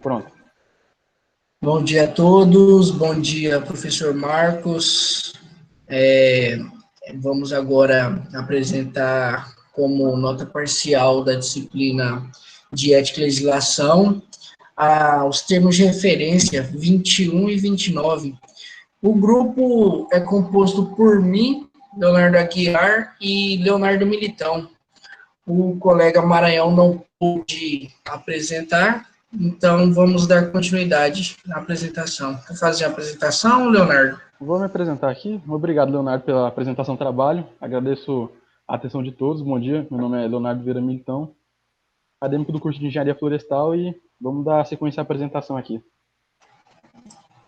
Pronto. Bom dia a todos, bom dia, professor Marcos. Vamos agora apresentar como nota parcial da disciplina de Ética e Legislação os termos de referência 21 e 29. O grupo é composto por mim, Leonardo Aguiar e Leonardo Militão. O colega Maranhão não pôde apresentar, então vamos dar continuidade à apresentação. Quer fazer a apresentação, Leonardo? Vou me apresentar aqui. Obrigado, Leonardo, pela apresentação do trabalho. Agradeço a atenção de todos. Bom dia, meu nome é Leonardo Vieira Militão, acadêmico do curso de Engenharia Florestal, e vamos dar sequência à apresentação aqui.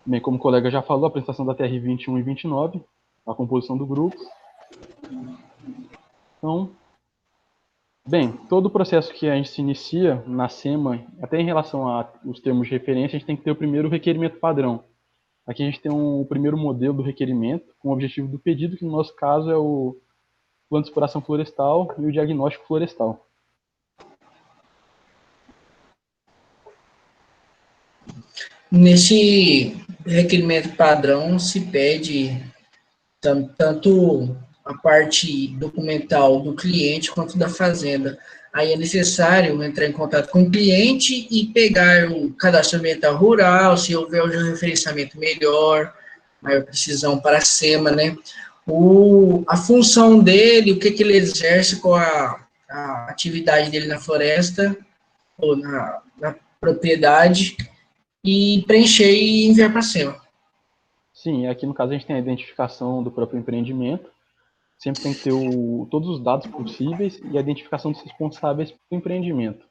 Bem, como o colega já falou, a apresentação da TR 21 e 29, a composição do grupo. Então, bem, todo o processo que a gente se inicia na SEMA, até em relação aos termos de referência, a gente tem que ter o primeiro requerimento padrão. Aqui a gente tem o primeiro modelo do requerimento, com o objetivo do pedido, que no nosso caso é o plano de exploração florestal e o diagnóstico florestal. Nesse requerimento padrão se pede tanto a parte documental do cliente quanto da fazenda. Aí é necessário entrar em contato com o cliente e pegar o cadastro ambiental rural, se houver um referenciamento melhor, maior precisão para a SEMA, né? A função dele, o que ele exerce com a atividade dele na floresta ou na propriedade, e preencher e enviar para a SEMA. Sim, aqui no caso a gente tem a identificação do próprio empreendimento, sempre tem que ter todos os dados possíveis e a identificação dos responsáveis pelo empreendimento.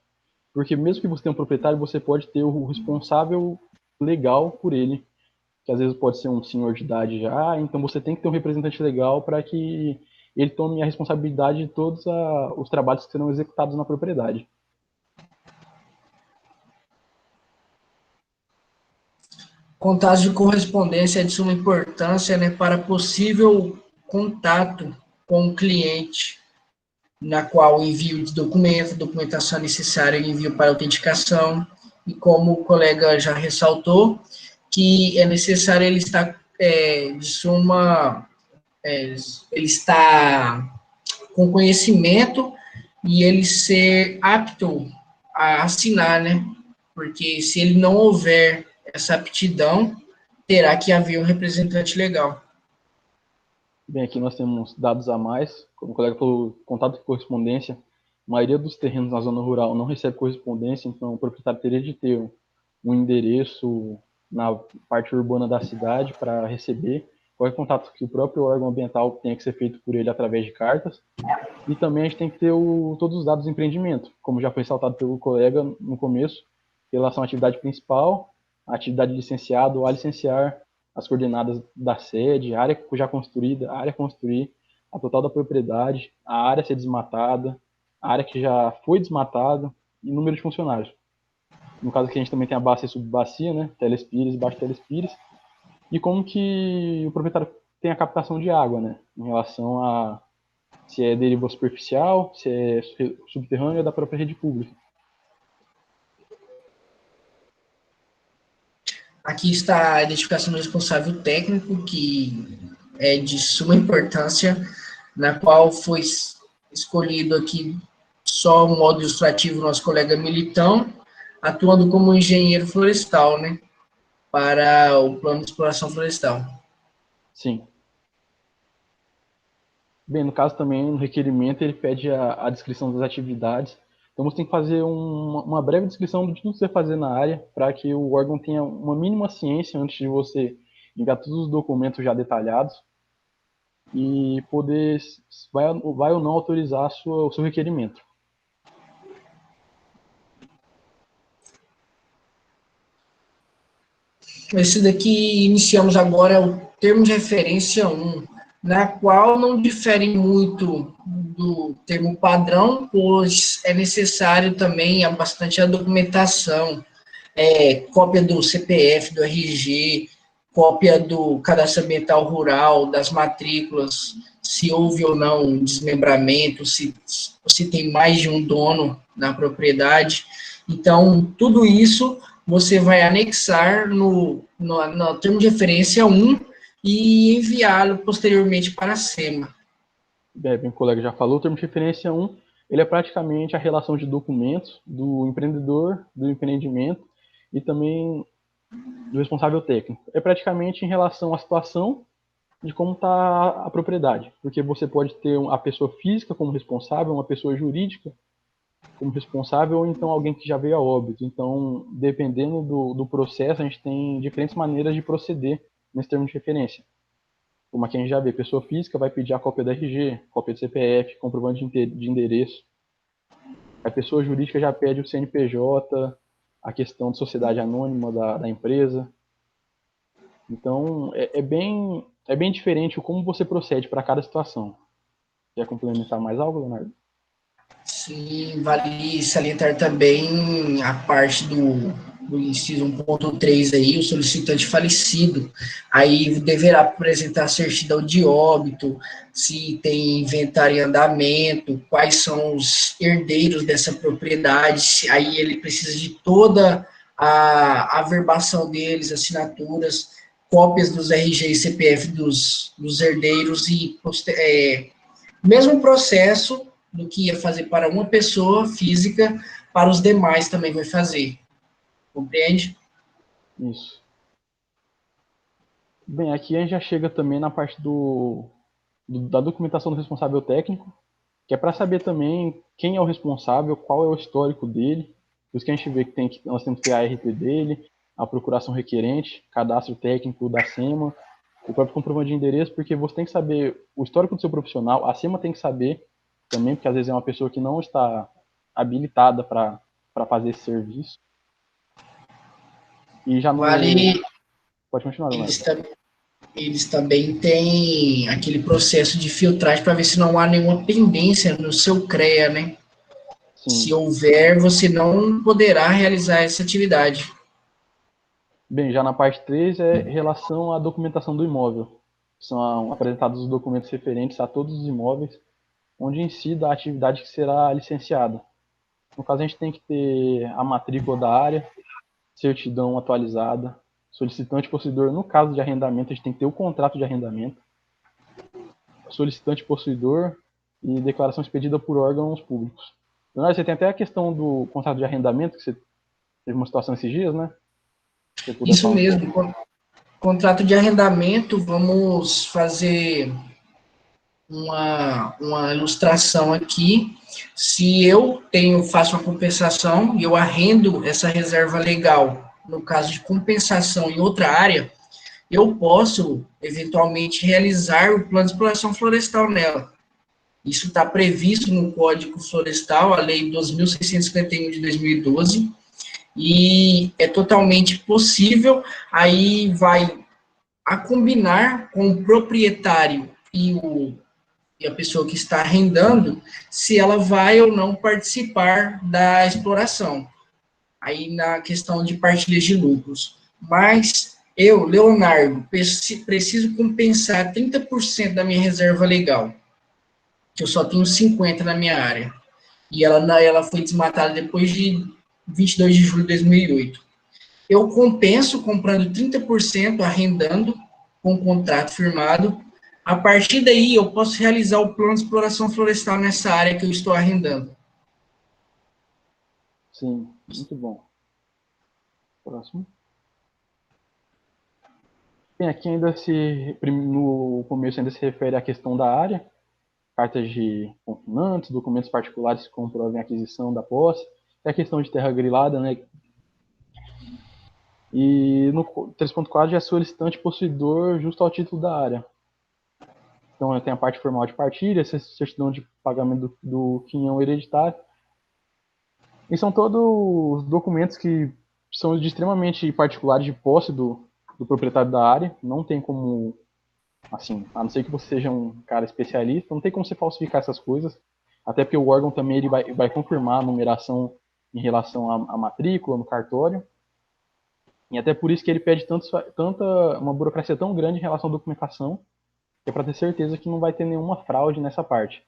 Porque mesmo que você tenha um proprietário, você pode ter o responsável legal por ele, que às vezes pode ser um senhor de idade já, então você tem que ter um representante legal para que ele tome a responsabilidade de todos os trabalhos que serão executados na propriedade. Contatos de correspondência é de suma importância, né, para possível contato com o cliente, na qual o envio de documentação necessária e envio para autenticação, e como o colega já ressaltou, que é necessário ele estar ele está com conhecimento e ele ser apto a assinar, né? Porque se ele não houver essa aptidão, terá que haver um representante legal. Bem, aqui nós temos dados a mais, como o colega falou, contato de correspondência. A maioria dos terrenos na zona rural não recebe correspondência, então o proprietário teria de ter um endereço na parte urbana da cidade para receber. Qualquer contato que o próprio órgão ambiental tenha que ser feito por ele através de cartas. E também a gente tem que ter todos os dados do empreendimento, como já foi ressaltado pelo colega no começo, em relação à atividade principal, a atividade de licenciado ou a licenciar, as coordenadas da sede, a área já construída, a área a construir, a total da propriedade, a área a ser desmatada, a área que já foi desmatada e número de funcionários. No caso aqui a gente também tem a bacia e subbacia, né? Telespires e baixo telespires. E como que o proprietário tem a captação de água, né? Em relação a se é deriva superficial, se é subterrânea ou da própria rede pública. Aqui está a identificação do responsável técnico, que é de suma importância, na qual foi escolhido aqui só um modo ilustrativo nosso colega Militão, atuando como engenheiro florestal, né, para o plano de exploração florestal. Sim. Bem, no caso também, no requerimento, ele pede a descrição das atividades. Então você tem que fazer uma breve descrição de tudo que você vai fazer na área, para que o órgão tenha uma mínima ciência antes de você enviar todos os documentos já detalhados e poder, vai ou não autorizar o seu requerimento. Esse daqui iniciamos agora o termo de referência 1, na qual não difere muito do termo padrão, pois é necessário também bastante a documentação, cópia do CPF, do RG, cópia do cadastro ambiental rural, das matrículas, se houve ou não um desmembramento, se tem mais de um dono na propriedade, Então, tudo isso você vai anexar no termo de referência 1 e enviá-lo posteriormente para a SEMA. Bem, o colega já falou, o termo de referência 1, ele é praticamente a relação de documentos do empreendedor, do empreendimento e também do responsável técnico. É praticamente em relação à situação de como está a propriedade, porque você pode ter a pessoa física como responsável, uma pessoa jurídica como responsável, ou então alguém que já veio a óbito. Então, dependendo do processo, a gente tem diferentes maneiras de proceder nesse termo de referência. Como aqui a gente já vê, pessoa física vai pedir a cópia do RG, cópia do CPF, comprovante de endereço. A pessoa jurídica já pede o CNPJ, a questão de sociedade anônima da empresa. Então, é bem diferente o como você procede para cada situação. Quer complementar mais algo, Leonardo? Sim, vale salientar também a parte do inciso 1.3 aí, o solicitante falecido, aí deverá apresentar certidão de óbito, se tem inventário em andamento, quais são os herdeiros dessa propriedade, aí ele precisa de toda a averbação deles, assinaturas, cópias dos RG e CPF dos herdeiros e mesmo processo do que ia fazer para uma pessoa física, para os demais também vai fazer. Compreende? Isso. Bem, aqui a gente já chega também na parte da documentação do responsável técnico, que é para saber também quem é o responsável, qual é o histórico dele. Por isso que a gente vê que nós temos que ter a RT dele, a procuração requerente, cadastro técnico da SEMA, o próprio comprovante de endereço, porque você tem que saber o histórico do seu profissional, a SEMA tem que saber também, porque às vezes é uma pessoa que não está habilitada para fazer esse serviço. E já no. Vale, Pode continuar, Leonardo. eles, eles também têm aquele processo de filtragem para ver se não há nenhuma pendência no seu CREA, né? Se Sim. houver, você não poderá realizar essa atividade. Bem, já na parte 3 é relação à documentação do imóvel. São apresentados os documentos referentes a todos os imóveis, onde incida a atividade que será licenciada. No caso, a gente tem que ter a matrícula da área, certidão atualizada, solicitante possuidor. No caso de arrendamento, a gente tem que ter o contrato de arrendamento, solicitante possuidor e declaração expedida por órgãos públicos. Leonardo, você tem até a questão do contrato de arrendamento, que você teve uma situação esses dias, né? Se você puder Isso falar um pouco. mesmo, contrato de arrendamento, vamos fazer uma ilustração aqui. Se eu faço uma compensação e eu arrendo essa reserva legal, no caso de compensação em outra área, eu posso, eventualmente, realizar o plano de exploração florestal nela. Isso está previsto no Código Florestal, a Lei 2.651 de 2012, e é totalmente possível, aí vai a combinar com o proprietário e a pessoa que está arrendando, se ela vai ou não participar da exploração. Aí na questão de partilhas de lucros. Mas eu, Leonardo, preciso compensar 30% da minha reserva legal, que eu só tenho 50 na minha área. E ela foi desmatada depois de 22 de julho de 2008. Eu compenso comprando 30%, arrendando, com um contrato firmado. A partir daí, eu posso realizar o plano de exploração florestal nessa área que eu estou arrendando. Sim, muito bom. Próximo. Bem, aqui ainda no começo ainda se refere à questão da área, cartas de confinantes, documentos particulares que comprovem a aquisição da posse, é a questão de terra grilada, né? E no 3.4 já é solicitante possuidor justo ao título da área. Então tem a parte formal de partilha, certidão de pagamento do quinhão hereditário. E são todos documentos que são de extremamente particulares de posse do proprietário da área. Não tem como, assim, a não ser que você seja um cara especialista, não tem como você falsificar essas coisas. Até porque o órgão também ele vai confirmar a numeração em relação à matrícula no cartório. E até por isso que ele pede uma burocracia tão grande em relação à documentação, que é para ter certeza que não vai ter nenhuma fraude nessa parte.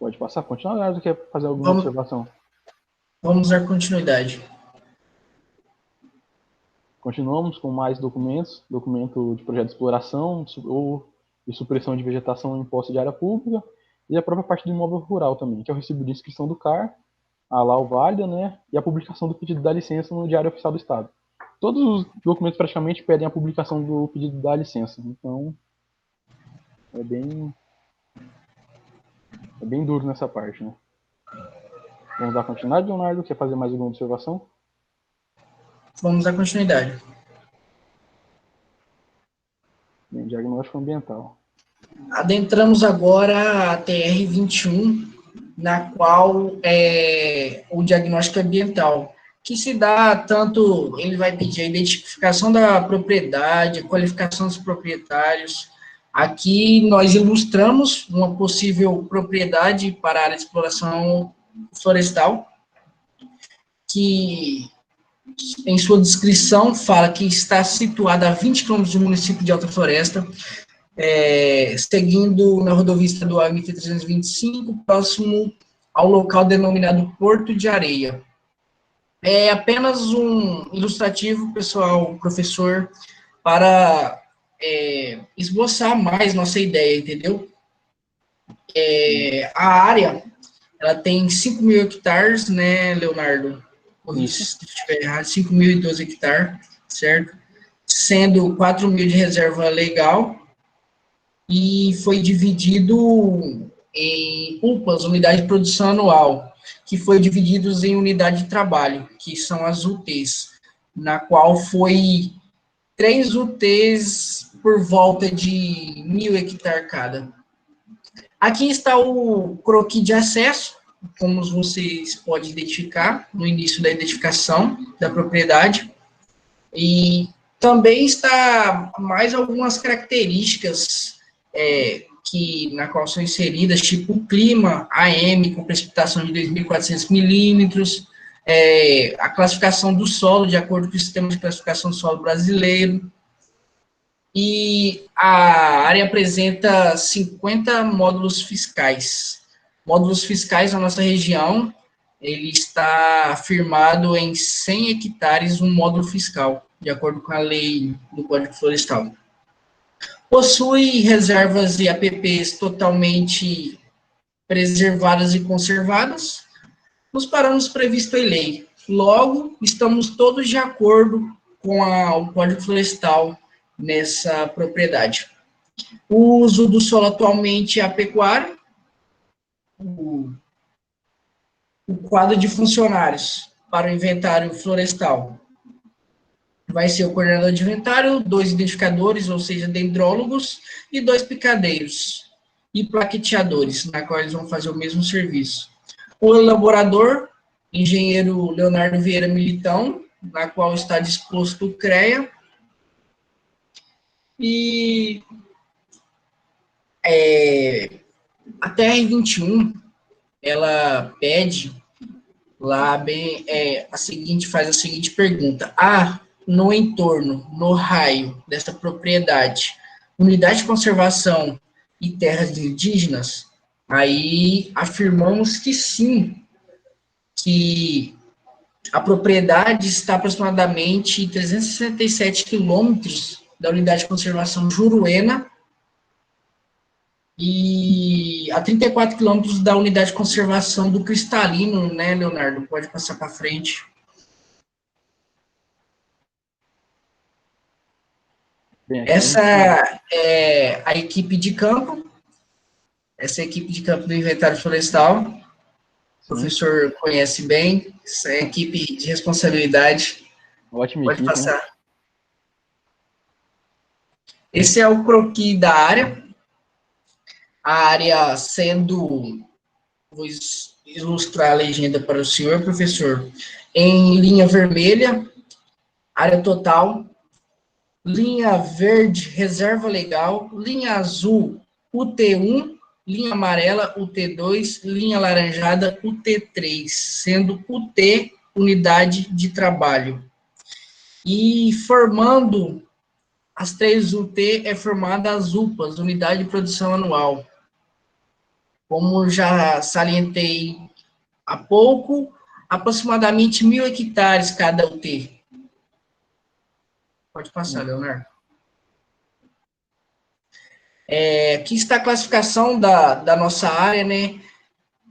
Pode passar, continuar, Leonardo, quer fazer alguma Vamos, observação? vamos dar continuidade. Continuamos com mais documentos, documento de projeto de exploração ou de supressão de vegetação em posse de área pública, e a própria parte do imóvel rural também, que é o recibo de inscrição do CAR, a LAU válida, né, e a publicação do pedido da licença no Diário Oficial do Estado. Todos os documentos praticamente pedem a publicação do pedido da licença, então é bem duro nessa parte, né. Vamos dar continuidade, Leonardo? Quer fazer mais alguma observação? Vamos dar continuidade. Bem, diagnóstico ambiental. Adentramos agora a TR-21, na qual é o diagnóstico ambiental, que se dá tanto, ele vai pedir a identificação da propriedade, a qualificação dos proprietários. Aqui nós ilustramos uma possível propriedade para a área de exploração florestal, que em sua descrição fala que está situada a 20 quilômetros do município de Alta Floresta, seguindo na rodovia estadual MT-325, próximo ao local denominado Porto de Areia. É apenas um ilustrativo, pessoal, professor, para esboçar mais nossa ideia, entendeu? A área, ela tem 5.000 hectares, né, Leonardo? Isso. Se estiver errado, 5.012 hectares, certo? Sendo 4.000 de reserva legal, e foi dividido em UPAs, unidade de produção anual, que foi divididos em unidade de trabalho, que são as UTs, na qual foi 3 UTs por volta de 1.000 hectares cada. Aqui está o croquis de acesso, como vocês podem identificar no início da identificação da propriedade, e também está mais algumas características que na qual são inseridas, tipo o clima, AM, com precipitação de 2.400 milímetros, a classificação do solo, de acordo com o sistema de classificação do solo brasileiro, e a área apresenta 50 módulos fiscais. Módulos fiscais na nossa região, ele está firmado em 100 hectares um módulo fiscal, de acordo com a lei do Código Florestal. Possui reservas e APPs totalmente preservadas e conservadas, nos parâmetros previstos em lei. Logo, estamos todos de acordo com o Código Florestal nessa propriedade. O uso do solo atualmente é a pecuária, o quadro de funcionários para o inventário florestal vai ser o coordenador de inventário, 2 identificadores, ou seja, dendrólogos, e 2 picadeiros e plaqueteadores, na qual eles vão fazer o mesmo serviço. O elaborador, engenheiro Leonardo Vieira Militão, na qual está disposto o CREA, e a TR-21, ela pede lá bem, faz a seguinte pergunta: no entorno, no raio dessa propriedade, unidade de conservação e terras indígenas? Aí afirmamos que sim, que a propriedade está aproximadamente 367 quilômetros da unidade de conservação Juruena e a 34 quilômetros da unidade de conservação do Cristalino, né, Leonardo? Pode passar para frente. Bem, Essa é a equipe de campo, essa é a equipe de campo do Inventário Florestal. O professor conhece bem, essa é a equipe de responsabilidade. Ótima Pode equipe, passar. né? Esse é o croquis da área. A área sendo, vou ilustrar a legenda para o senhor, professor, em linha vermelha, área total, linha verde, reserva legal, linha azul, UT1, linha amarela, UT2, linha laranjada, UT3, sendo UT unidade de trabalho. E formando as 3 UT é formada as UPAs, unidade de produção anual. Como já salientei há pouco, aproximadamente 1.000 hectares cada UT. Pode passar, Leonardo. Aqui está a classificação da nossa área, né?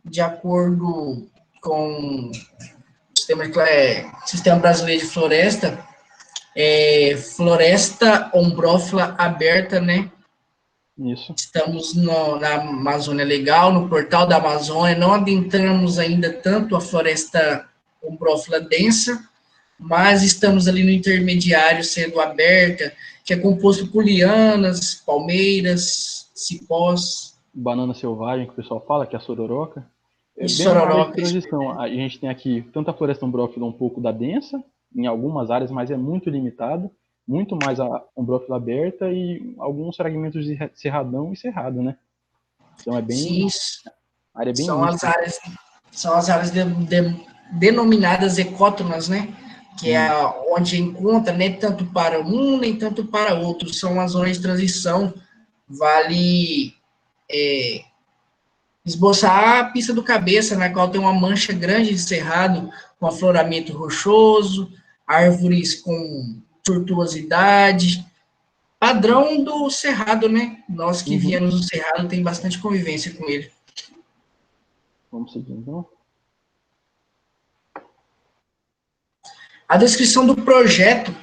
De acordo com o Sistema Brasileiro de Floresta, floresta ombrófila aberta, né? Isso. Estamos na Amazônia Legal, no portal da Amazônia, não adentramos ainda tanto a floresta ombrófila densa, mas estamos ali no intermediário sendo aberta, que é composto por lianas, palmeiras, cipós. Banana selvagem, que o pessoal fala, que é a sororoca. É E bem uma área de sororoca. transição. A gente tem aqui tanto a floresta ombrófila um pouco da densa, em algumas áreas, mas é muito limitado. Muito mais a ombrófila aberta e alguns fragmentos de cerradão e cerrado, né? Então é bem... Sim, A área é bem são as mista. áreas, denominadas ecótonas, né? Que é onde encontra, nem tanto para um, nem tanto para outro. São as zonas de transição. Vale esboçar a pista do cabeça, na qual tem uma mancha grande de cerrado, com afloramento rochoso, árvores com tortuosidade, padrão do cerrado, né? Nós que viemos do cerrado tem bastante convivência com ele. Vamos seguir, então. A descrição do projeto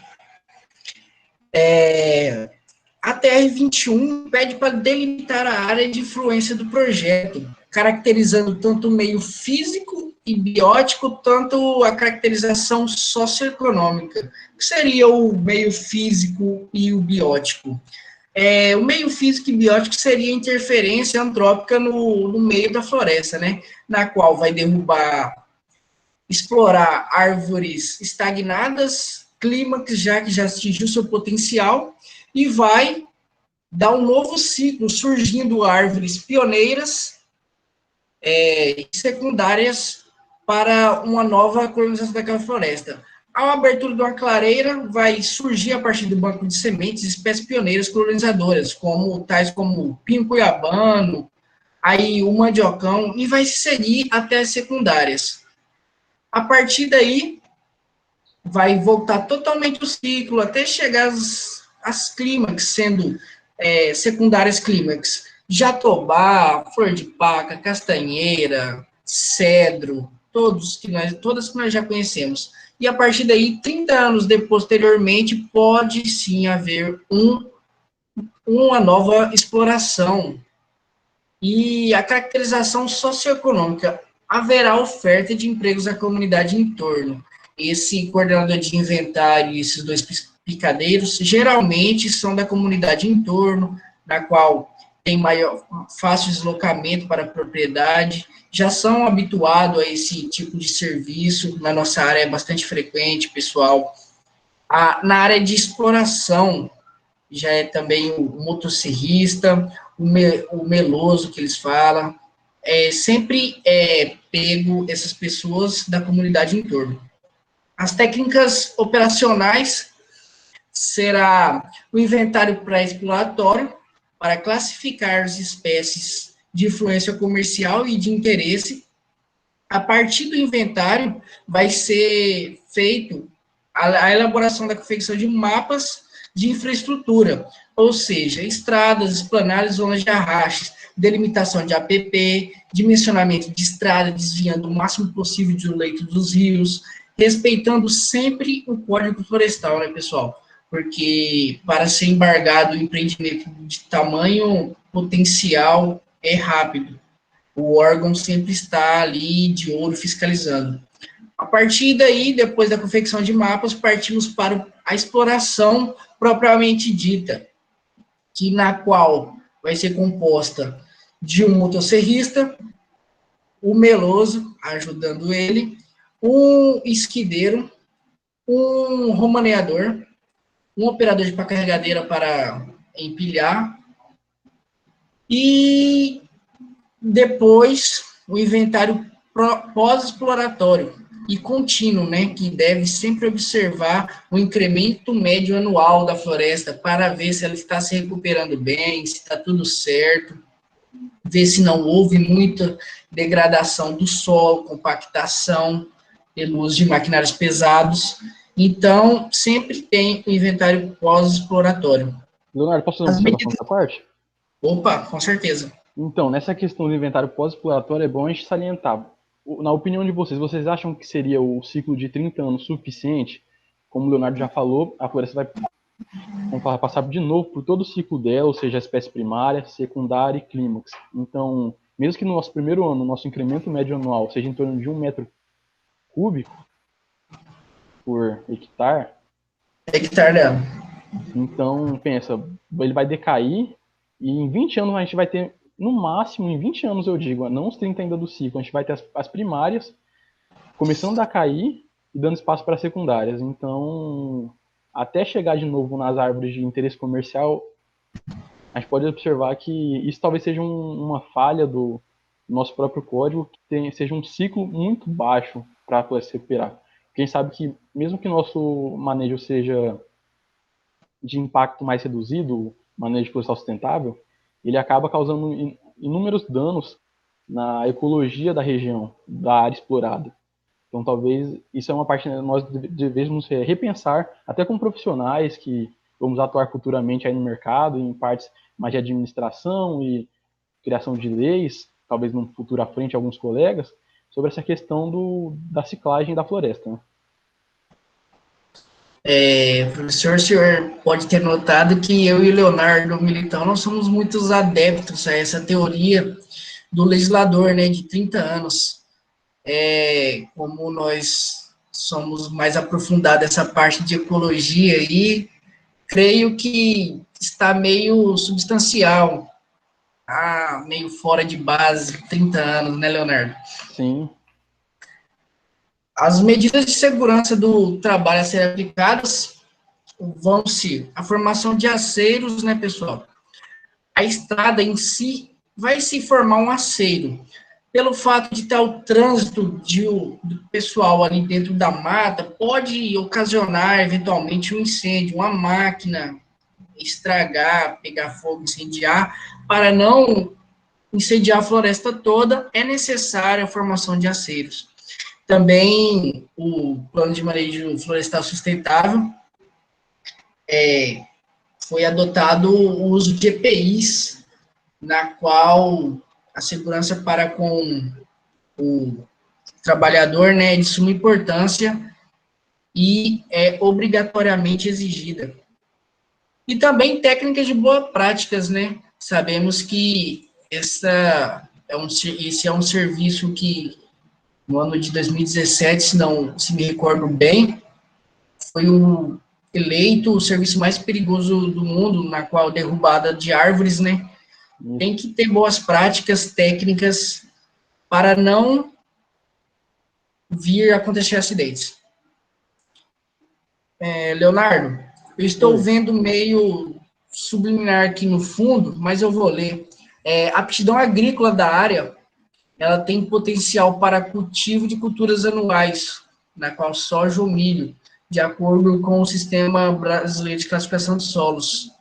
a TR-21 pede para delimitar a área de influência do projeto, caracterizando tanto o meio físico e biótico, tanto a caracterização socioeconômica. O que seria o meio físico e o biótico? O meio físico e biótico seria a interferência antrópica no meio da floresta, né? Na qual vai derrubar, explorar árvores estagnadas, clímax já que já atingiu seu potencial, e vai dar um novo ciclo, surgindo árvores pioneiras e secundárias para uma nova colonização daquela floresta. A abertura de uma clareira vai surgir a partir do banco de sementes espécies pioneiras colonizadoras, tais como o pinho cuiabano, aí o mandiocão, e vai se seguir até as secundárias. A partir daí, vai voltar totalmente o ciclo, até chegar às clímax, sendo secundárias clímax. Jatobá, flor de paca, castanheira, cedro, todas que nós já conhecemos. E a partir daí, 30 anos posteriormente, pode sim haver uma nova exploração. E a caracterização socioeconômica, haverá oferta de empregos à comunidade em torno. Esse coordenador de inventário e esses dois picadeiros, geralmente são da comunidade em torno, na qual tem fácil deslocamento para a propriedade, já são habituados a esse tipo de serviço, na nossa área é bastante frequente, pessoal. Na área de exploração, já é também o motosserrista, o meloso que eles falam, sempre pego essas pessoas da comunidade em torno. As técnicas operacionais será o inventário pré-exploratório para classificar as espécies de influência comercial e de interesse. A partir do inventário vai ser feito a elaboração da confecção de mapas de infraestrutura, ou seja, estradas, esplanadas, zonas de arrastes, delimitação de APP, dimensionamento de estrada, desviando o máximo possível do leito dos rios, respeitando sempre o Código Florestal, né, pessoal? Porque para ser embargado o empreendimento de tamanho potencial é rápido. O órgão sempre está ali de olho fiscalizando. A partir daí, depois da confecção de mapas, partimos para a exploração propriamente dita, na qual vai ser composta de um motosserrista, o meloso, ajudando ele, um esquideiro, um romaneador, um operador de pá-carregadeira para empilhar, e depois o inventário pós-exploratório e contínuo, né, que deve sempre observar o incremento médio anual da floresta para ver se ela está se recuperando bem, se está tudo certo. ver se não houve muita degradação do solo, compactação, pelo uso de maquinários pesados. Então, sempre tem o inventário pós-exploratório. Leonardo, posso fazer uma observação nessa parte? Opa, com certeza. Então, nessa questão do inventário pós-exploratório, é bom a gente salientar. Na opinião de vocês, vocês acham que seria o ciclo de 30 anos suficiente? Como o Leonardo já falou, a floresta vai passar de novo por todo o ciclo dela, ou seja, a espécie primária, secundária e clímax. Então, mesmo que no nosso primeiro ano, o nosso incremento médio anual seja em torno de 1 metro cúbico por hectare, Dela. então, pensa, ele vai decair e em 20 anos a gente vai ter, no máximo, em 20 anos eu digo, não os 30 ainda do ciclo, a gente vai ter as primárias começando a cair e dando espaço para secundárias. Então, até chegar de novo nas árvores de interesse comercial, a gente pode observar que isso talvez seja uma falha do nosso próprio código, que seja um ciclo muito baixo para poder se recuperar. Quem sabe que, mesmo que nosso manejo seja de impacto mais reduzido, manejo florestal sustentável, ele acaba causando inúmeros danos na ecologia da região, da área explorada. Então, talvez isso é uma parte que nós devemos repensar, até com profissionais que vamos atuar futuramente aí no mercado, em partes mais de administração e criação de leis, talvez num futuro à frente alguns colegas, sobre essa questão da ciclagem da floresta. Né? Professor, o senhor pode ter notado que eu e o Leonardo Militão não somos muitos adeptos a essa teoria do legislador, né, de 30 anos. Como nós somos mais aprofundados nessa parte de ecologia aí, creio que está meio substancial, meio fora de base, 30 anos, né, Leonardo? Sim. As medidas de segurança do trabalho a serem aplicadas vão ser a formação de aceiros, né, pessoal? A estrada em si vai se formar um aceiro. Pelo fato de estar o trânsito do pessoal ali dentro da mata, pode ocasionar, eventualmente, um incêndio, uma máquina estragar, pegar fogo, incendiar. Para não incendiar a floresta toda, é necessária a formação de aceiros. Também o plano de manejo florestal sustentável foi adotado o uso de EPIs, na qual a segurança para com o trabalhador, né, é de suma importância e é obrigatoriamente exigida. E também técnicas de boas práticas, né? Sabemos que esse é um serviço que, no ano de 2017, se não se me recordo bem, foi eleito o serviço mais perigoso do mundo, na qual derrubada de árvores, né? Tem que ter boas práticas técnicas para não vir a acontecer acidentes. Leonardo, eu estou vendo meio subliminar aqui no fundo, mas eu vou ler. A aptidão agrícola da área, ela tem potencial para cultivo de culturas anuais, na qual soja ou milho, de acordo com o Sistema Brasileiro de Classificação de Solos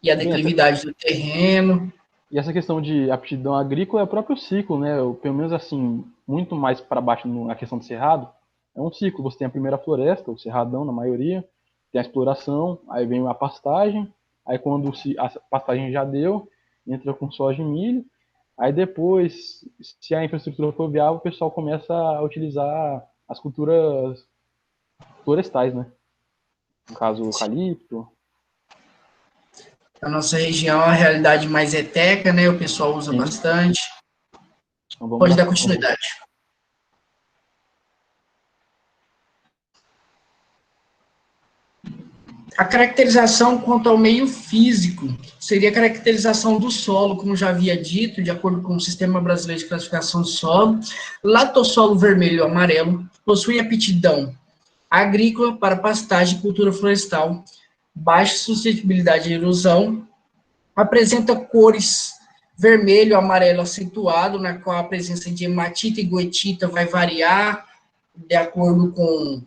e a declividade do terreno. E essa questão de aptidão agrícola é o próprio ciclo, né? Pelo menos assim, muito mais para baixo na questão do cerrado, é um ciclo. Você tem a primeira floresta, o cerradão na maioria, tem a exploração, aí vem a pastagem, aí quando a pastagem já deu, entra com soja e milho, aí depois, se a infraestrutura for viável, o pessoal começa a utilizar as culturas florestais, né? No caso, o eucalipto. A nossa região é uma realidade mais eteca, né? O pessoal usa bastante. Então, pode dar continuidade. A caracterização quanto ao meio físico seria a caracterização do solo, como já havia dito, de acordo com o Sistema Brasileiro de Classificação do Solo. Latossolo vermelho e amarelo possui aptidão agrícola para pastagem e cultura florestal, baixa suscetibilidade à erosão, apresenta cores vermelho e amarelo acentuado, na qual a presença de hematita e goetita vai variar de acordo com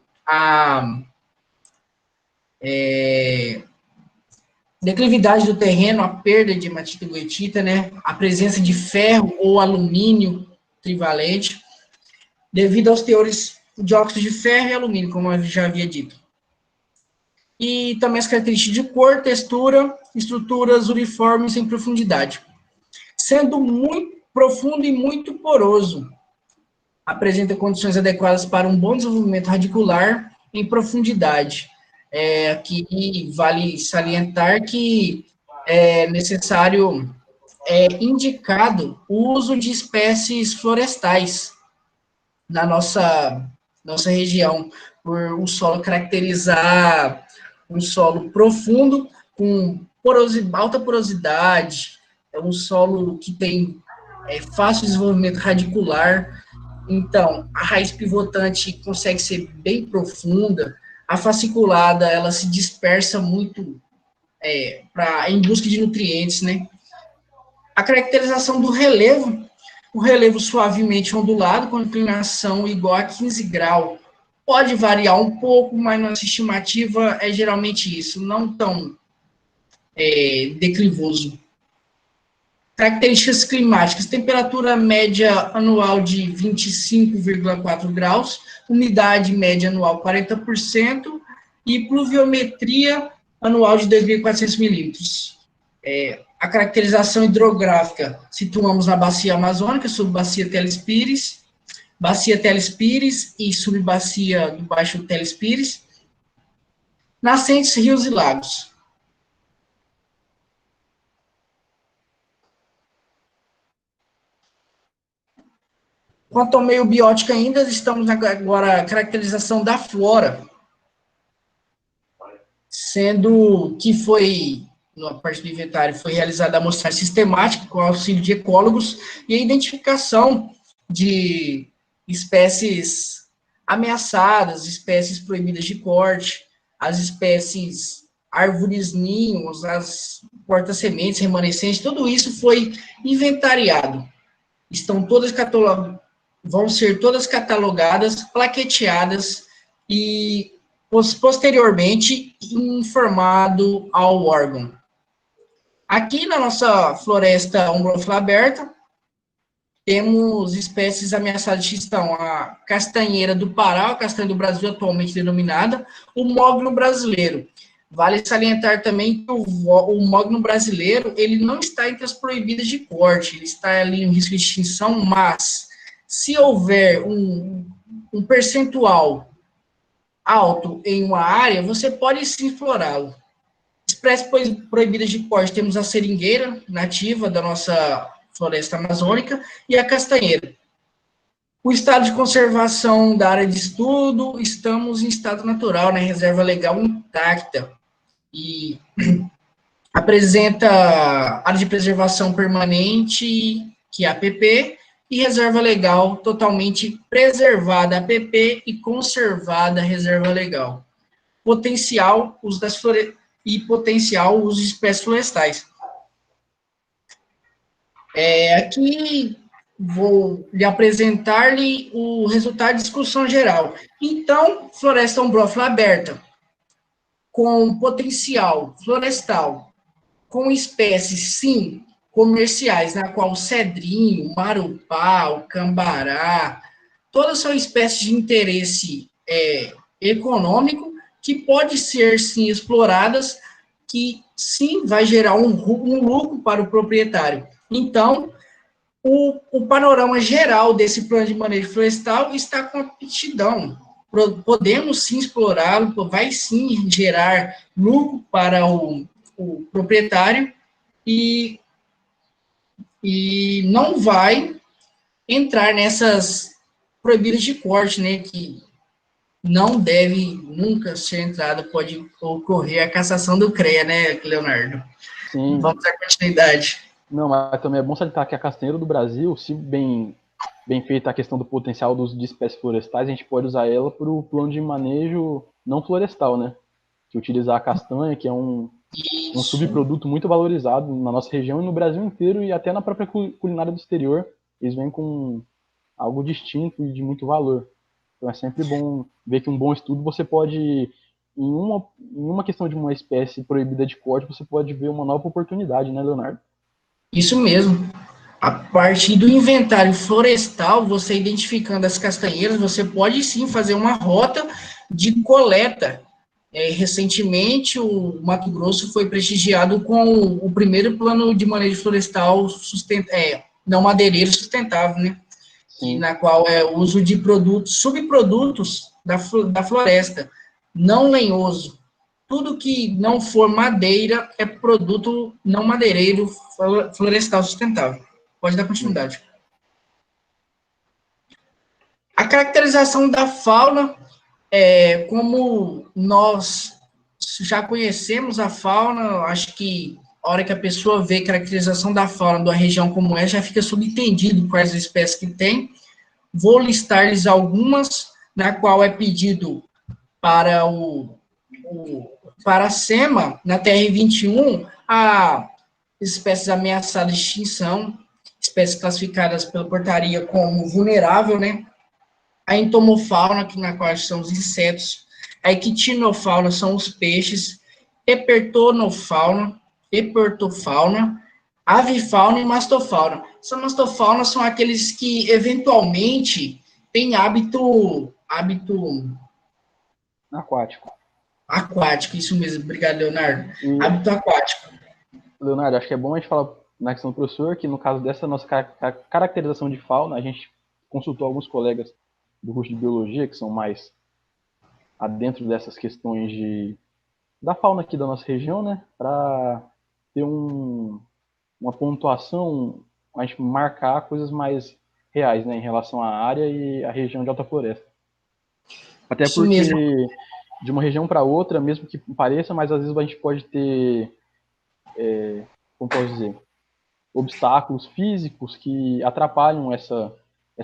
Declividade do terreno, a perda de hematita e goetita, né? A presença de ferro ou alumínio trivalente, devido aos teores de óxido de ferro e alumínio, como eu já havia dito. E também as características de cor, textura, estruturas uniformes em profundidade. Sendo muito profundo e muito poroso, apresenta condições adequadas para um bom desenvolvimento radicular em profundidade. Aqui vale salientar que é necessário, indicado o uso de espécies florestais na nossa região, por o solo caracterizar um solo profundo, com alta porosidade, é um solo que tem fácil desenvolvimento radicular, então a raiz pivotante consegue ser bem profunda, a fasciculada ela se dispersa muito em busca de nutrientes, né? A caracterização do relevo, o relevo suavemente ondulado, com inclinação igual a 15 graus. Pode variar um pouco, mas nossa estimativa é geralmente isso, não tão declivoso. Características climáticas, temperatura média anual de 25,4 graus, umidade média anual 40% e pluviometria anual de 2.400 milímetros. A caracterização hidrográfica, situamos na bacia amazônica, subbacia bacia Telespires e subbacia do Baixo Telespires, nascentes, rios e lagos. Quanto ao meio biótico ainda, estamos agora a caracterização da flora, sendo que foi, na parte do inventário, foi realizada a amostragem sistemática com auxílio de ecólogos e a identificação de espécies ameaçadas, espécies proibidas de corte, as espécies árvores ninhos, as porta-sementes remanescentes, tudo isso foi inventariado. Estão todas vão ser todas catalogadas, plaqueteadas e posteriormente informado ao órgão. Aqui na nossa floresta umbrófila aberta, temos espécies ameaçadas de extinção, a castanheira do Pará, a castanha do Brasil atualmente denominada, o mogno brasileiro. Vale salientar também que o mogno brasileiro, ele não está entre as proibidas de corte, ele está ali em risco de extinção, mas se houver um percentual alto em uma área, você pode sim explorá-lo. Espécies proibidas de corte, temos a seringueira, nativa da nossa floresta amazônica, e a castanheira. O estado de conservação da área de estudo, estamos em estado natural, né, reserva legal intacta, e apresenta área de preservação permanente, que é a APP, e reserva legal totalmente preservada, APP, e conservada, reserva legal. Potencial uso das potencial uso de espécies florestais. Aqui vou lhe apresentar-lhe o resultado de discussão geral. Então, floresta umbrófila aberta, com potencial florestal, com espécies, sim, comerciais, na qual o cedrinho, marupá, o cambará, todas são espécies de interesse econômico, que pode ser, sim, exploradas, que, sim, vai gerar um lucro para o proprietário. Então, o panorama geral desse plano de manejo florestal está com aptidão. Podemos, sim, explorá-lo, vai, sim, gerar lucro para o proprietário e não vai entrar nessas proibidas de corte, né, que não deve nunca ser entrada, pode ocorrer a cassação do CREA, né, Leonardo? Sim. Vamos dar continuidade. Não, mas também é bom salientar que a castanheira do Brasil, se bem feita a questão do potencial do uso de espécies florestais, a gente pode usar ela para o plano de manejo não florestal, né? Que utilizar a castanha, que é um subproduto muito valorizado na nossa região e no Brasil inteiro, e até na própria culinária do exterior, eles vêm com algo distinto e de muito valor. Então é sempre bom ver que um bom estudo você pode em uma questão de uma espécie proibida de corte, você pode ver uma nova oportunidade, né, Leonardo? Isso mesmo. A partir do inventário florestal, você identificando as castanheiras, você pode sim fazer uma rota de coleta. Recentemente, o Mato Grosso foi prestigiado com o primeiro plano de manejo florestal não madeireiro sustentável, né? Sim. Na qual é o uso de produtos, subprodutos da floresta, não lenhoso. Tudo que não for madeira é produto não madeireiro florestal sustentável. Pode dar Sim. continuidade. A caracterização da fauna, como nós já conhecemos a fauna, acho que a hora que a pessoa vê a caracterização da fauna de uma região como essa, já fica subentendido quais espécies que tem. Vou listar-lhes algumas, na qual é pedido para para a SEMA, na TR-21, a espécies ameaçadas de extinção, espécies classificadas pela portaria como vulnerável, né? A entomofauna, que na qual são os insetos, a equitinofauna são os peixes, epertofauna, avifauna e mastofauna. Essa mastofauna são aqueles que eventualmente têm hábito Aquático. aquático, isso mesmo, obrigado, Leonardo. E, Hábito aquático. Leonardo, acho que é bom a gente falar na questão do professor, que no caso dessa nossa caracterização de fauna, a gente consultou alguns colegas do curso de biologia, que são mais adentro dessas questões da fauna aqui da nossa região, né, para ter uma pontuação, a gente marcar coisas mais reais, né, em relação à área e à região de Alta Floresta. Até Isso mesmo. porque de uma região para outra, mesmo que pareça, mas às vezes a gente pode ter, como posso dizer, obstáculos físicos que atrapalham essa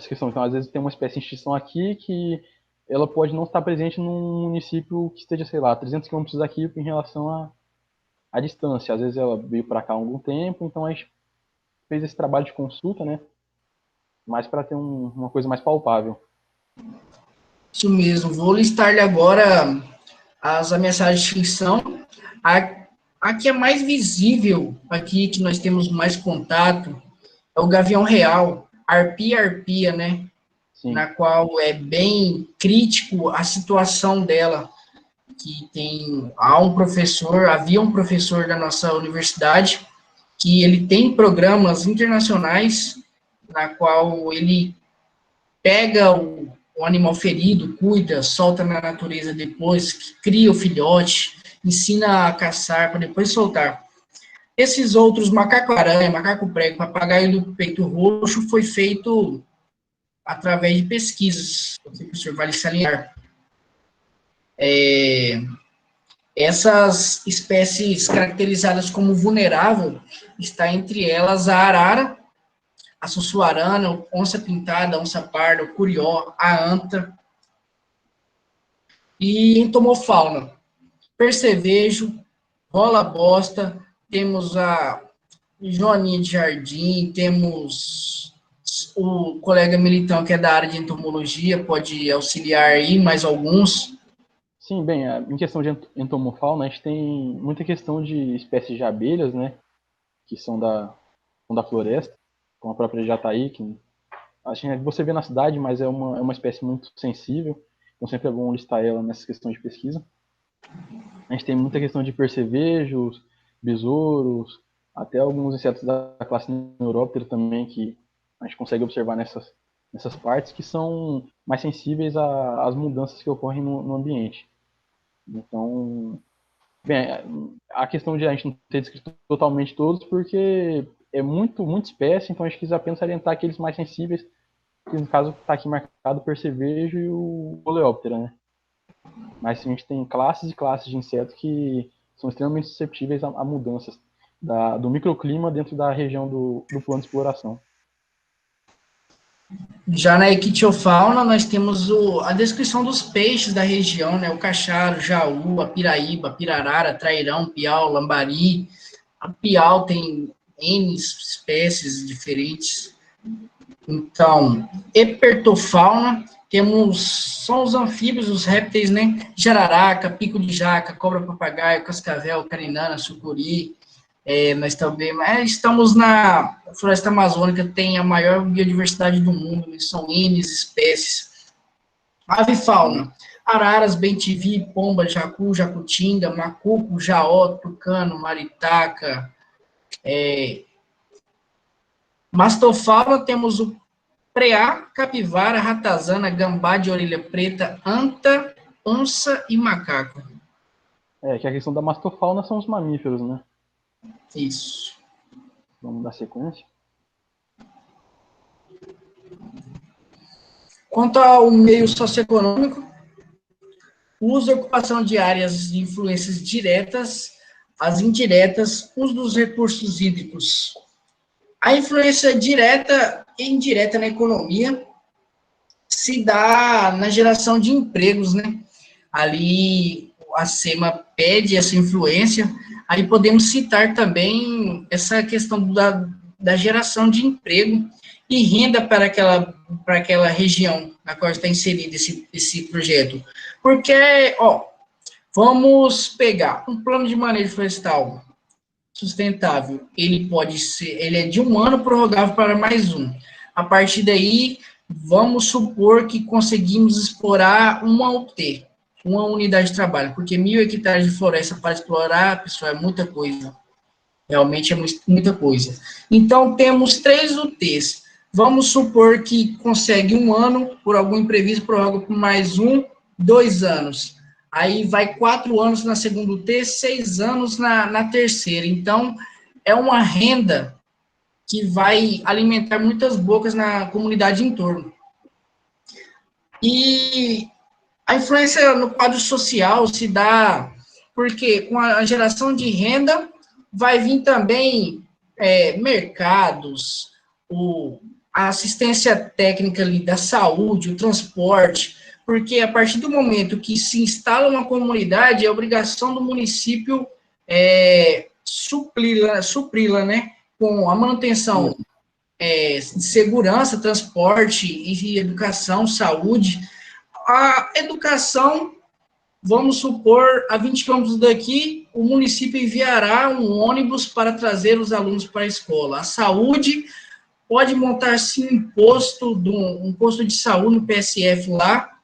questão. Então, às vezes tem uma espécie de extinção aqui que ela pode não estar presente num município que esteja, sei lá, 300 quilômetros daqui em relação à distância. Às vezes ela veio para cá há algum tempo, então a gente fez esse trabalho de consulta, né? Mais para ter uma coisa mais palpável. Isso mesmo. Vou listar-lhe agora as ameaçadas de extinção. A que é mais visível aqui, que nós temos mais contato, é o gavião real, arpia, né? Sim. Na qual é bem crítico a situação dela, que havia um professor da nossa universidade, que ele tem programas internacionais, na qual ele pega o animal ferido, cuida, solta na natureza depois, cria o filhote, ensina a caçar para depois soltar. Esses outros, macaco-aranha, macaco-prego, papagaio do peito roxo, foi feito através de pesquisas, o professor vale salientar. Essas espécies caracterizadas como vulnerável, está entre elas a arara, a sussuarana, onça pintada, onça parda, o curió, a anta, e entomofauna, percevejo, rola bosta, temos a joaninha de jardim, temos o colega Militão, que é da área de entomologia, pode auxiliar aí, mais alguns. Sim, bem, em questão de entomofauna, a gente tem muita questão de espécies de abelhas, né? Que são da floresta, como a própria jataí, que acho que você vê na cidade, mas é uma espécie muito sensível, então sempre é bom listar ela nessa questão de pesquisa. A gente tem muita questão de percevejos, besouros, até alguns insetos da classe Neuróptera também, que a gente consegue observar nessas partes, que são mais sensíveis às mudanças que ocorrem no ambiente. Então, bem, a questão de a gente não ter descrito totalmente todos, porque é muita espécie, então a gente quis apenas salientar aqueles mais sensíveis, que no caso está aqui marcado o percevejo e o coleóptera, né? Mas a gente tem classes e classes de insetos que são extremamente susceptíveis a mudanças do microclima dentro da região do plano de exploração. Já na equitiofauna, nós temos a descrição dos peixes da região, né? O cacharo, jaú, a piraíba, pirarara, trairão, piau, lambari. A piau tem N espécies diferentes. Então, epertofauna, são os anfíbios, os répteis, né? Jararaca, pico de jaca, cobra-papagaio, cascavel, carinana, sucuri. Nós também estamos na floresta amazônica, tem a maior biodiversidade do mundo, né? São N espécies. Ave e fauna, araras, bem-te-vi, pomba, jacu, jacutinga, macuco, jaó, tucano, maritaca. Mastofauna, temos o preá, capivara, ratazana, gambá de orelha preta, anta, onça e macaco. Que a questão da mastofauna são os mamíferos, né? Isso. Vamos dar sequência. Quanto ao meio socioeconômico, uso e ocupação de áreas de influências diretas, as indiretas, uso dos recursos hídricos. A influência direta e indireta na economia se dá na geração de empregos, né? Ali a SEMA pede essa influência, aí podemos citar também essa questão da geração de emprego e renda para aquela região na qual está inserido esse projeto. Porque, vamos pegar um plano de manejo florestal sustentável, ele é de 1 ano prorrogável para mais 1. A partir daí, vamos supor que conseguimos explorar uma UT, uma unidade de trabalho, porque 1.000 hectares de floresta para explorar, pessoal, é muita coisa. Realmente é muita coisa. Então, temos 3 UTs. Vamos supor que consegue 1 ano, por algum imprevisto, prorroga por mais 2 anos. Aí vai 4 anos na segunda UT, 6 anos na terceira. Então, é uma renda que vai alimentar muitas bocas na comunidade em torno. E a influência no quadro social se dá porque com a geração de renda vai vir também mercados, a assistência técnica ali da saúde, o transporte, porque a partir do momento que se instala uma comunidade, é obrigação do município supri-la, né, com a manutenção de segurança, transporte e educação, saúde. A educação, vamos supor, a 20 quilômetros daqui, o município enviará um ônibus para trazer os alunos para a escola. A saúde pode montar-se um posto de saúde no PSF lá,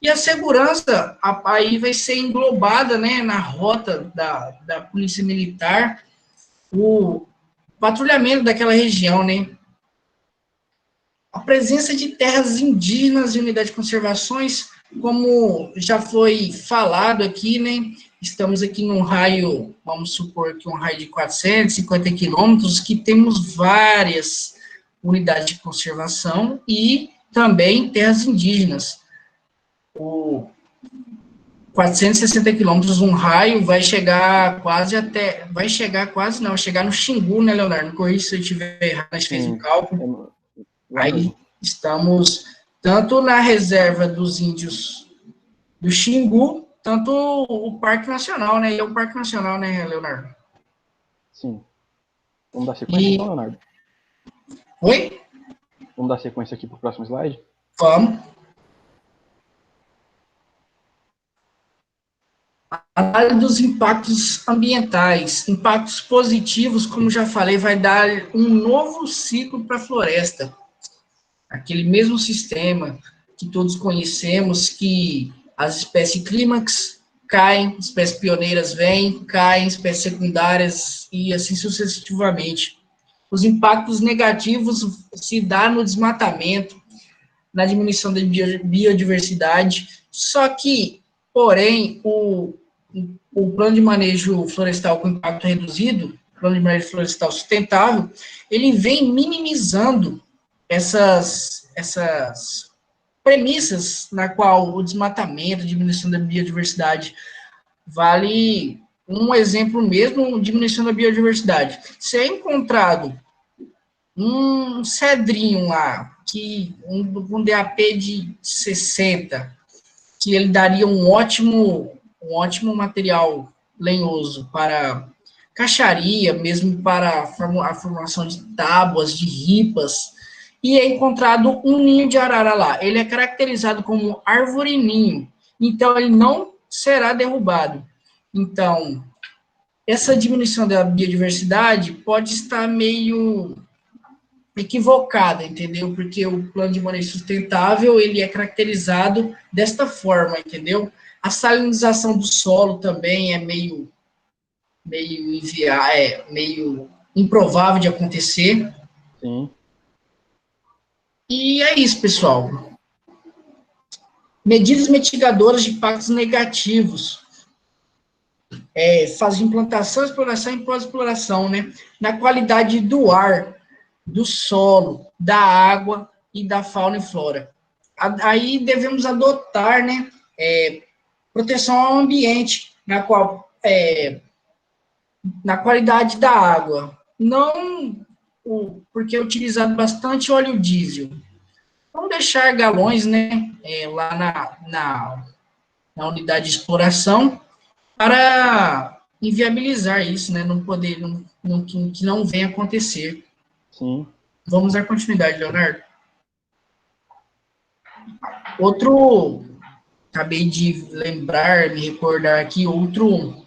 e a segurança aí vai ser englobada, né, na rota da Polícia Militar, o patrulhamento daquela região, né. A presença de terras indígenas e unidade de conservações, como já foi falado aqui, né, estamos aqui num raio, vamos supor que um raio de 450 quilômetros, que temos várias unidades de conservação e também terras indígenas. 460 quilômetros, um raio, vai chegar no Xingu, né, Leonardo? Não corrija se eu estiver errado, a gente fez um cálculo. Aí estamos tanto na reserva dos índios do Xingu, tanto o Parque Nacional, né? E é o Parque Nacional, né, Leonardo? Sim. Vamos dar sequência então, Leonardo? Oi? Vamos dar sequência aqui para o próximo slide? Vamos. Análise dos impactos ambientais, impactos positivos, como já falei, vai dar um novo ciclo para a floresta. Aquele mesmo sistema que todos conhecemos, que as espécies clímax caem, espécies pioneiras vêm, caem, espécies secundárias e assim sucessivamente. Os impactos negativos se dão no desmatamento, na diminuição da biodiversidade, só que, porém, o plano de manejo florestal com impacto reduzido, plano de manejo florestal sustentável, ele vem minimizando essas premissas na qual o desmatamento, a diminuição da biodiversidade, vale um exemplo mesmo, diminuição da biodiversidade. Se é encontrado um cedrinho lá, que um DAP de 60, que ele daria um ótimo material lenhoso para caixaria, mesmo para a formação de tábuas, de ripas, e é encontrado um ninho de arara lá. Ele é caracterizado como árvore-ninho, então ele não será derrubado. Então, essa diminuição da biodiversidade pode estar meio equivocada, entendeu? Porque o plano de manejo sustentável, ele é caracterizado desta forma, entendeu? A salinização do solo também é meio improvável de acontecer. Sim. E é isso, pessoal. Medidas mitigadoras de impactos negativos. Fase de implantação, exploração e pós-exploração, né? Na qualidade do ar, do solo, da água e da fauna e flora. Aí devemos adotar, né, proteção ao ambiente, na qualidade da água. Não porque é utilizado bastante óleo diesel. Vamos deixar galões, né, lá na unidade de exploração para inviabilizar isso, né, que não venha acontecer. Sim. Vamos dar continuidade, Leonardo. Outro, acabei de lembrar, me recordar aqui, outro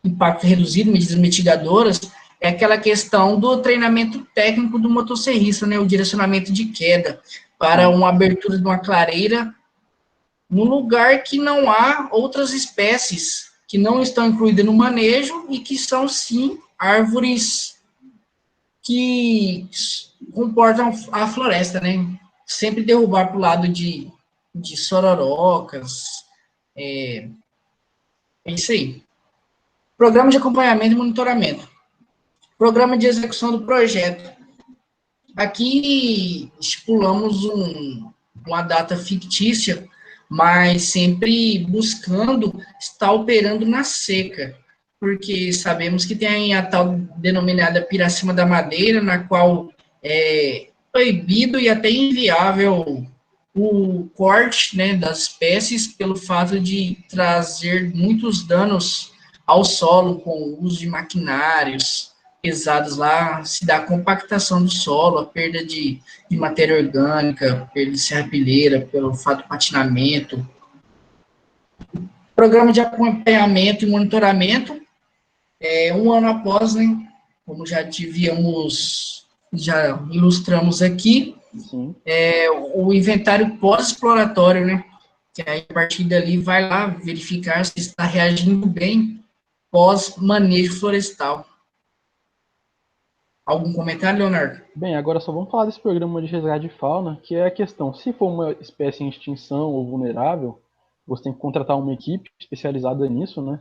impacto reduzido, medidas mitigadoras, é aquela questão do treinamento técnico do motosserrista, né, o direcionamento de queda para Sim. uma abertura de uma clareira no lugar que não há outras espécies que não estão incluídas no manejo e que são, sim, árvores que comportam a floresta, né? Sempre derrubar para o lado de sororocas. É isso aí. Programa de acompanhamento e monitoramento. Programa de execução do projeto. Aqui estipulamos uma data fictícia, mas sempre buscando estar operando na seca, porque sabemos que tem a tal denominada piracema da madeira, na qual é proibido e até inviável o corte, né, das espécies pelo fato de trazer muitos danos ao solo com o uso de maquinários pesados lá, se dá a compactação do solo, a perda de matéria orgânica, perda de serrapilheira, pelo fato do patinamento. Programa de acompanhamento e monitoramento, um ano após, né, como já ilustramos aqui, Sim. O inventário pós-exploratório, né, que aí a partir dali vai lá verificar se está reagindo bem pós-manejo florestal. Algum comentário, Leonardo? Bem, agora só vamos falar desse programa de resgate de fauna, que é a questão, se for uma espécie em extinção ou vulnerável, você tem que contratar uma equipe especializada nisso, né?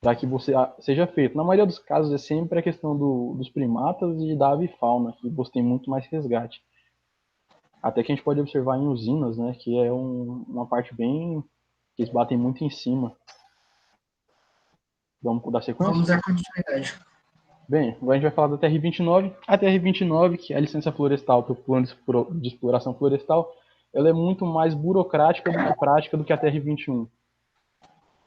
Para que você seja feito. Na maioria dos casos é sempre a questão dos primatas e da avifauna, que você tem muito mais resgate. Até que a gente pode observar em usinas, né? Que é uma parte bem... que eles batem muito em cima. Vamos dar sequência? Vamos dar continuidade. Bem, agora a gente vai falar da TR-29. A TR-29, que é a licença florestal para o plano de exploração florestal, ela é muito mais burocrática do que prática do que a TR-21.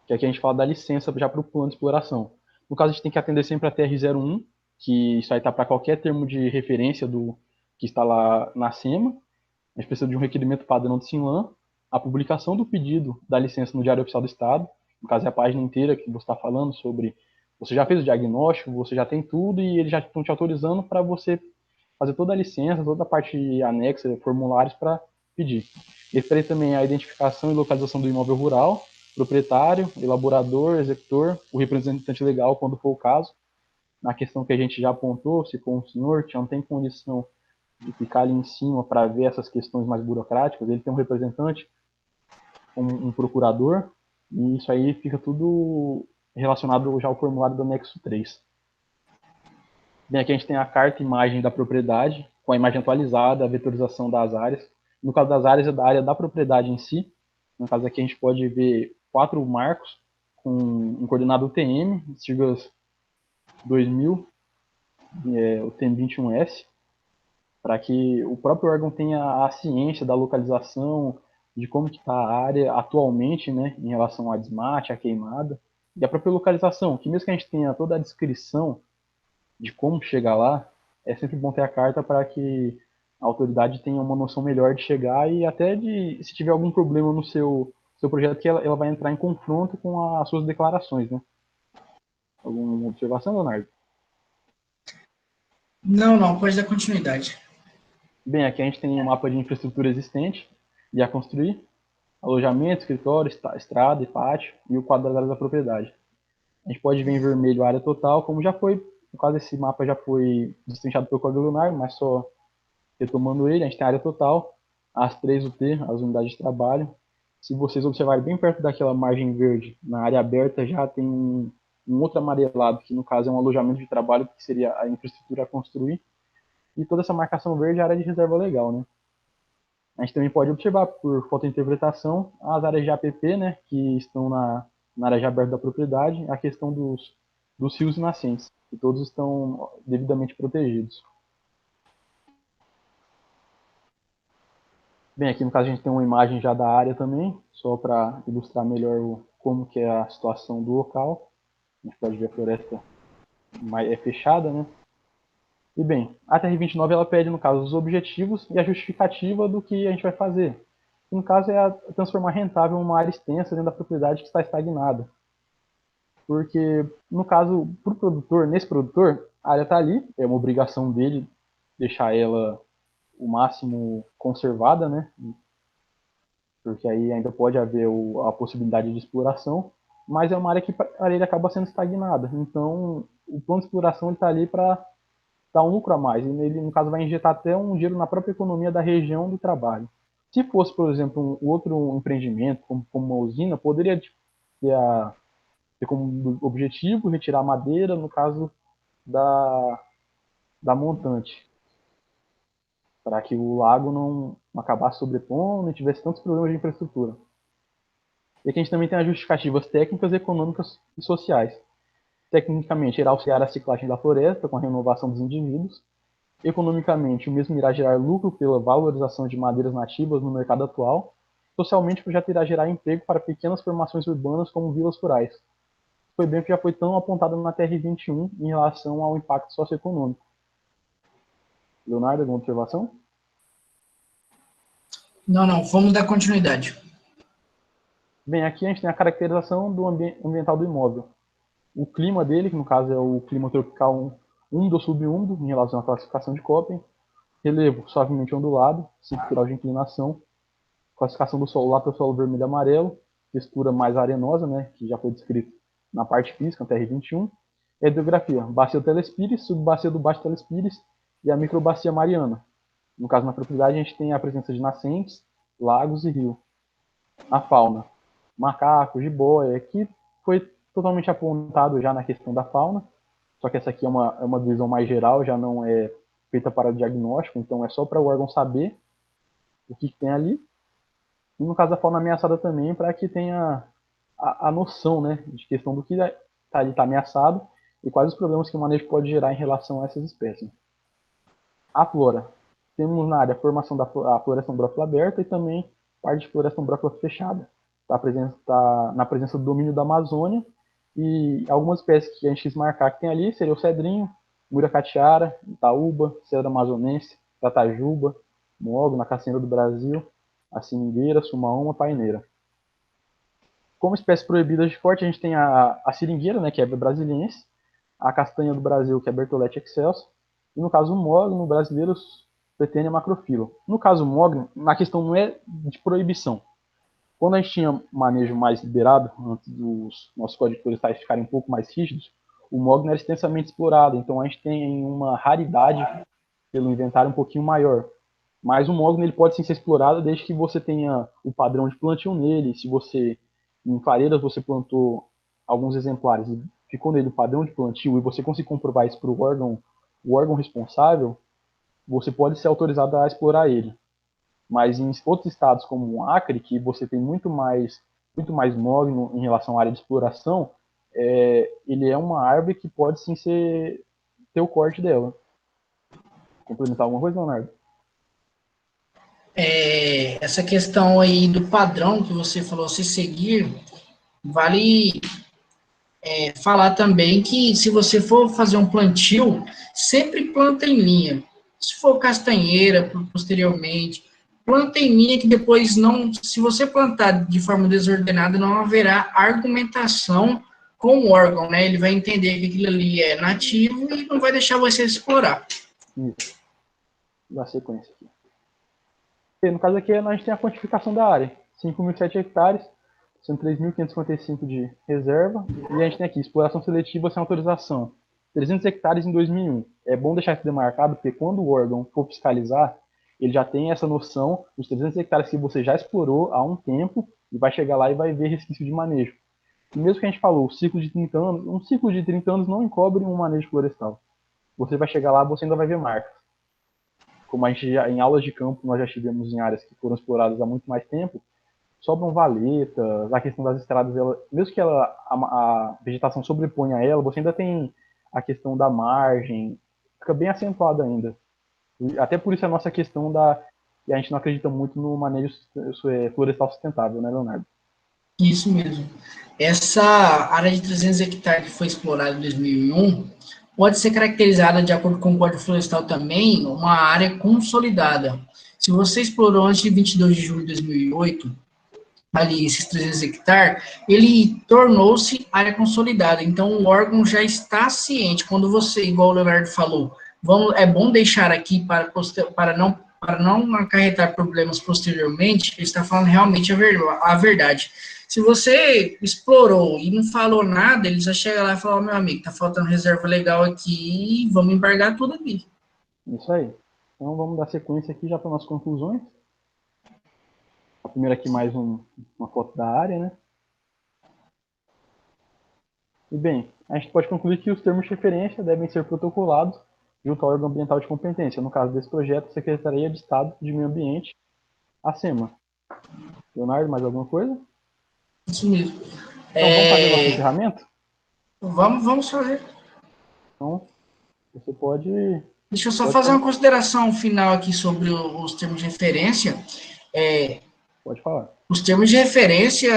Que aqui a gente fala da licença já para o plano de exploração. No caso, a gente tem que atender sempre a TR-01, que isso aí está para qualquer termo de referência do que está lá na SEMA. A gente precisa de um requerimento padrão do SINLAM, a publicação do pedido da licença no Diário Oficial do Estado, no caso é a página inteira que você está falando sobre, você já fez o diagnóstico, você já tem tudo e eles já estão te autorizando para você fazer toda a licença, toda a parte anexa, formulários para pedir. Eles também a identificação e localização do imóvel rural, proprietário, elaborador, executor, o representante legal, quando for o caso. Na questão que a gente já apontou, se for um senhor que não tem condição de ficar ali em cima para ver essas questões mais burocráticas, ele tem um representante, um procurador, e isso aí fica tudo relacionado já ao formulário do anexo 3. Bem, aqui a gente tem a carta e imagem da propriedade, com a imagem atualizada, a vetorização das áreas. No caso das áreas, é da área da propriedade em si. No caso aqui a gente pode ver 4 marcos com um coordenado UTM, siglas 2000, o TM21S, para que o próprio órgão tenha a ciência da localização, de como está a área atualmente, né, em relação à desmate, à queimada, e a própria localização, que mesmo que a gente tenha toda a descrição de como chegar lá, é sempre bom ter a carta para que a autoridade tenha uma noção melhor de chegar e até de, se tiver algum problema no seu projeto, que ela vai entrar em confronto com as suas declarações, né? Alguma observação, Leonardo? Não, pode dar continuidade. Bem, aqui a gente tem um mapa de infraestrutura existente e a construir, alojamento, escritório, estrada e pátio e o quadrado da propriedade. A gente pode ver em vermelho a área total, como já foi, no caso esse mapa já foi destrinchado pelo Código Leonardo, mas só retomando ele, a gente tem a área total, as 3 UT, as unidades de trabalho. Se vocês observarem bem perto daquela margem verde, na área aberta já tem um outro amarelado, que no caso é um alojamento de trabalho, que seria a infraestrutura a construir. E toda essa marcação verde é a área de reserva legal, né? A gente também pode observar, por fotointerpretação, as áreas de APP, né, que estão na área de aberta da propriedade, a questão dos rios e nascentes, que todos estão devidamente protegidos. Bem, aqui no caso a gente tem uma imagem já da área também, só para ilustrar melhor como que é a situação do local. A gente pode ver a floresta é fechada, né? E bem, a TR-29 ela pede, no caso, os objetivos e a justificativa do que a gente vai fazer. E, no caso, é transformar rentável uma área extensa dentro da propriedade que está estagnada. Porque, no caso, para o produtor, nesse produtor, a área está ali, é uma obrigação dele deixar ela o máximo conservada, né? Porque aí ainda pode haver a possibilidade de exploração, mas é uma área que a área acaba sendo estagnada. Então, o plano de exploração está ali para dar um lucro a mais. E ele, no caso, vai injetar até um dinheiro na própria economia da região do trabalho. Se fosse, por exemplo, um outro empreendimento, como uma usina, poderia ter como objetivo retirar madeira, no caso da montante, para que o lago não acabasse sobrepondo e tivesse tantos problemas de infraestrutura. E aqui a gente também tem as justificativas técnicas, econômicas e sociais. Tecnicamente, irá auxiliar a ciclagem da floresta com a renovação dos indivíduos. Economicamente, o mesmo irá gerar lucro pela valorização de madeiras nativas no mercado atual. Socialmente, o projeto irá gerar emprego para pequenas formações urbanas como vilas rurais. Foi bem que já foi tão apontado na TR-21 em relação ao impacto socioeconômico. Leonardo, alguma observação? Não, vamos dar continuidade. Bem, aqui a gente tem a caracterização do ambiental do imóvel. O clima dele, que no caso é o clima tropical úmido ou subúmido, em relação à classificação de Köppen. Relevo suavemente ondulado, 5 graus de inclinação. Classificação do solo lá para o solo vermelho e amarelo. Textura mais arenosa, né, que já foi descrito na parte física, na TR-21. Hidrografia, bacia do Telespires, subbacia do Baixo Telespires e a microbacia mariana. No caso, na propriedade, a gente tem a presença de nascentes, lagos e rio. A fauna, macacos, jiboia, que foi totalmente apontado já na questão da fauna, só que essa aqui é uma visão mais geral, já não é feita para o diagnóstico, então é só para o órgão saber o que tem ali. E no caso da fauna ameaçada também, para que tenha a noção, né, de questão do que tá ali está ameaçado e quais os problemas que o manejo pode gerar em relação a essas espécies. A flora. Temos na área a formação da floresta umbrófila aberta e também parte de floresta umbrófila fechada. Tá na presença do domínio da Amazônia e algumas espécies que a gente quis marcar que tem ali seria o cedrinho, muracatiara, itaúba, cedro amazonense, tatajuba, mogno, na cacinheira do Brasil, a seringueira, sumaoma, paineira. Como espécies proibidas de corte, a gente tem a seringueira, né, que é brasiliense, a castanha do Brasil, que é Bertholletia excelsa, e no caso o mogno brasileiro, Petenia macrofila. No caso o mogno, a questão não é de proibição. Quando a gente tinha manejo mais liberado, antes dos nossos códigos florestais ficarem um pouco mais rígidos, o mogno era extensamente explorado, então a gente tem uma raridade pelo inventário um pouquinho maior. Mas o mogno ele pode sim ser explorado desde que você tenha o padrão de plantio nele. Se você, em clareiras, você plantou alguns exemplares e ficou nele o padrão de plantio e você conseguir comprovar isso para o órgão responsável, você pode ser autorizado a explorar ele. Mas em outros estados, como o Acre, que você tem muito mais mogno em relação à área de exploração, ele é uma árvore que pode sim ter o corte dela. Complementar alguma coisa, Leonardo? Essa questão aí do padrão que você falou, se seguir, vale falar também que se você for fazer um plantio, sempre planta em linha. Se for castanheira, posteriormente, planta em linha que depois não, se você plantar de forma desordenada, não haverá argumentação com o órgão, né? Ele vai entender que aquilo ali é nativo e não vai deixar você explorar. Isso. Da sequência aqui. E no caso aqui, a gente tem a quantificação da área. 5.007 hectares, são 3.555 de reserva. E a gente tem aqui, exploração seletiva sem autorização. 300 hectares em 2001. É bom deixar isso demarcado, porque quando o órgão for fiscalizar, ele já tem essa noção dos 300 hectares que você já explorou há um tempo e vai chegar lá e vai ver resquício de manejo. E mesmo que a gente falou, ciclo de 30 anos, um ciclo de 30 anos não encobre um manejo florestal. Você vai chegar lá, você ainda vai ver marcas. Como a gente já, em aulas de campo, nós já tivemos em áreas que foram exploradas há muito mais tempo, sobram valetas, a questão das estradas, mesmo que a vegetação sobreponha a ela, você ainda tem a questão da margem, fica bem acentuada ainda. E até por isso a nossa questão e a gente não acredita muito no manejo florestal sustentável, né, Leonardo? Isso mesmo. Essa área de 300 hectares que foi explorada em 2001 pode ser caracterizada, de acordo com o Código Florestal também, uma área consolidada. Se você explorou antes de 22 de julho de 2008, ali esses 300 hectares, ele tornou-se área consolidada. Então, o órgão já está ciente. Quando você, igual o Leonardo falou, é bom deixar aqui para não acarretar problemas posteriormente, ele está falando realmente a verdade. Se você explorou e não falou nada, ele já chega lá e fala, meu amigo, tá faltando reserva legal aqui, vamos embargar tudo aqui. Isso aí. Então vamos dar sequência aqui já para as conclusões. A primeira aqui mais uma foto da área, né? E bem, a gente pode concluir que os termos de referência devem ser protocolados junto ao órgão ambiental de competência, no caso desse projeto, a Secretaria de Estado de Meio Ambiente, a SEMA. Leonardo, mais alguma coisa? Isso mesmo. Então vamos fazer nosso encerramento? Vamos fazer. Então, você pode... Deixa eu só fazer uma consideração final aqui sobre os termos de referência. Pode falar. Os termos de referência,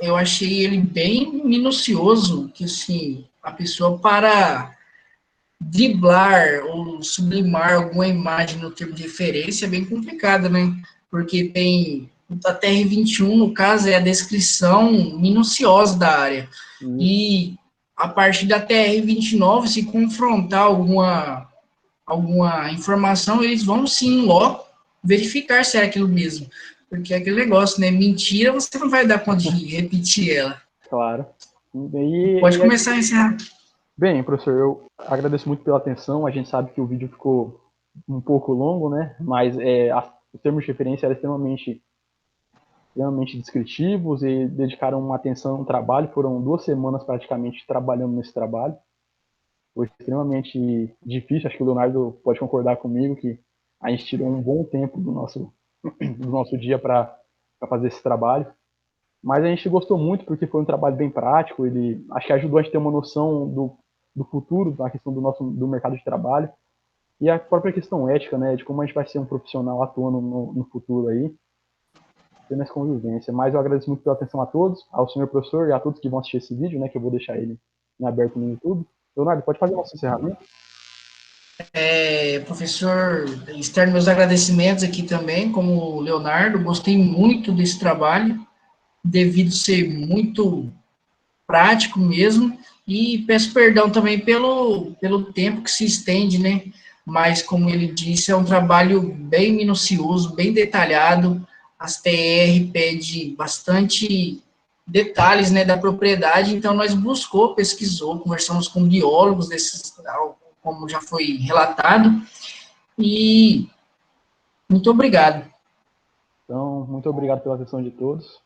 eu achei ele bem minucioso, que assim, a pessoa para driblar ou sublimar alguma imagem no termo de referência é bem complicado, né? Porque tem a TR-21, no caso, é a descrição minuciosa da área. E a partir da TR-29, se confrontar alguma informação, eles vão sim, logo, verificar se é aquilo mesmo. Porque é aquele negócio, né? Mentira, você não vai dar conta de repetir ela. Claro. Pode começar a encerrar. Bem, professor, eu agradeço muito pela atenção. A gente sabe que o vídeo ficou um pouco longo, né? Mas os termos de referência eram extremamente descritivos e dedicaram uma atenção no trabalho. Foram 2 semanas praticamente trabalhando nesse trabalho. Foi extremamente difícil. Acho que o Leonardo pode concordar comigo que a gente tirou um bom tempo do nosso dia para fazer esse trabalho. Mas a gente gostou muito porque foi um trabalho bem prático. Ele acho que ajudou a gente a ter uma noção do futuro, da questão do mercado de trabalho e a própria questão ética, né, de como a gente vai ser um profissional atuando no futuro aí, tendo essa convivência. Mas eu agradeço muito pela atenção a todos, ao senhor professor e a todos que vão assistir esse vídeo, né, que eu vou deixar ele em aberto no YouTube. Leonardo, pode fazer o nosso encerramento? Professor, externo meus agradecimentos aqui também, como o Leonardo, gostei muito desse trabalho, devido ser muito prático mesmo, e peço perdão também pelo tempo que se estende, né? Mas, como ele disse, é um trabalho bem minucioso, bem detalhado. As TR pede bastante detalhes, né, da propriedade, então nós pesquisou, conversamos com biólogos desses, como já foi relatado, e muito obrigado. Então, muito obrigado pela atenção de todos.